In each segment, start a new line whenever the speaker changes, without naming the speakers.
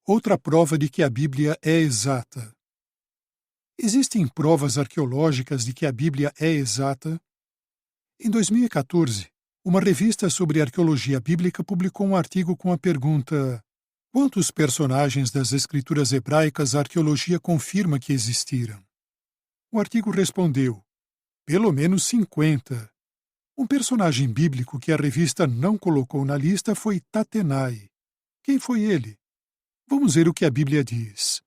Outra prova de que a Bíblia é exata. Existem provas arqueológicas de que a Bíblia é exata? Em 2014, uma revista sobre arqueologia bíblica publicou um artigo com a pergunta: quantos personagens das escrituras hebraicas a arqueologia confirma que existiram? O artigo respondeu: pelo menos 50. Um personagem bíblico que a revista não colocou na lista foi Tatenai. Quem foi ele? Vamos ver o que a Bíblia diz.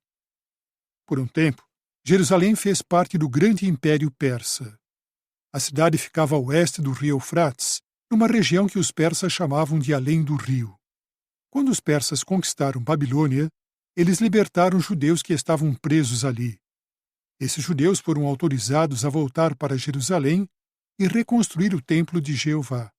Por um tempo, Jerusalém fez parte do grande Império Persa. A cidade ficava a oeste do rio Eufrates, numa região que os persas chamavam de Além do Rio. Quando os persas conquistaram Babilônia, eles libertaram os judeus que estavam presos ali. Esses judeus foram autorizados a voltar para Jerusalém e reconstruir o templo de Jeová.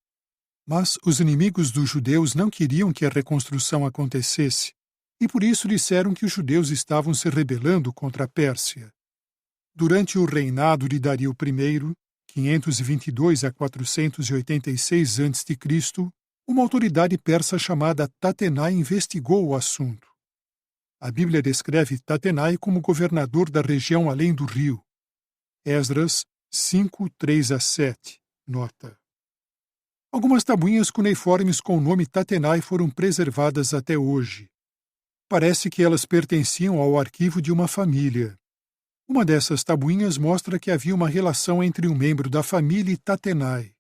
Mas os inimigos dos judeus não queriam que a reconstrução acontecesse, e por isso disseram que os judeus estavam se rebelando contra a Pérsia. Durante o reinado de Dario I, 522 a 486 a.C., uma autoridade persa chamada Tatenai investigou o assunto. A Bíblia descreve Tatenai como governador da região além do rio. Esdras 5, 3 a 7. Nota. Algumas tabuinhas cuneiformes com o nome Tatenai foram preservadas até hoje. Parece que elas pertenciam ao arquivo de uma família. Uma dessas tabuinhas mostra que havia uma relação entre um membro da família e Tatenai.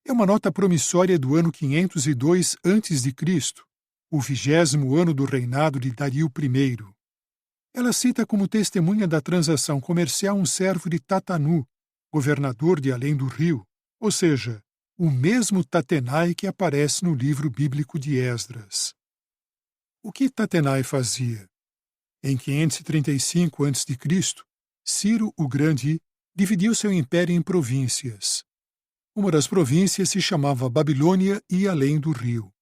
É uma nota promissória do ano 502 a.C., o 20º ano do reinado de Dario I. Ela cita como testemunha da transação comercial um servo de Tatanu, governador de Além do Rio, ou seja, o mesmo Tatenai que aparece no livro bíblico de Esdras. O que Tatenai fazia? Em 535 a.C., Ciro o Grande dividiu seu império em províncias. Uma das províncias se chamava Babilônia e Além do Rio.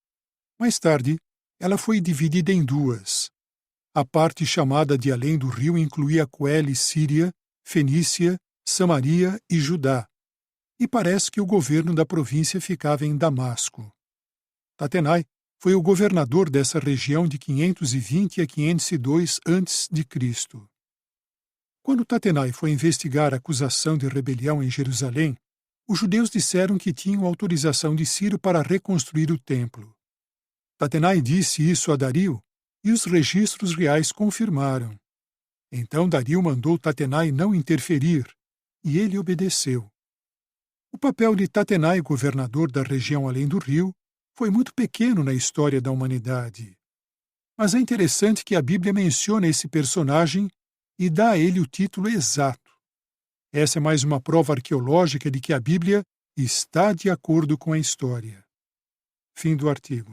Mais tarde, ela foi dividida em duas. A parte chamada de Além do Rio incluía Coele, Síria, Fenícia, Samaria e Judá. E parece que o governo da província ficava em Damasco. Tatenai foi o governador dessa região de 520 a 502 a.C. Quando Tatenai foi investigar a acusação de rebelião em Jerusalém, os judeus disseram que tinham autorização de Ciro para reconstruir o templo. Tatenai disse isso a Dario e os registros reais confirmaram. Então Dario mandou Tatenai não interferir, e ele obedeceu. O papel de Tatenai, governador da região além do rio, foi muito pequeno na história da humanidade. Mas é interessante que a Bíblia menciona esse personagem e dá a ele o título exato. Essa é mais uma prova arqueológica de que a Bíblia está de acordo com a história. Fim do artigo.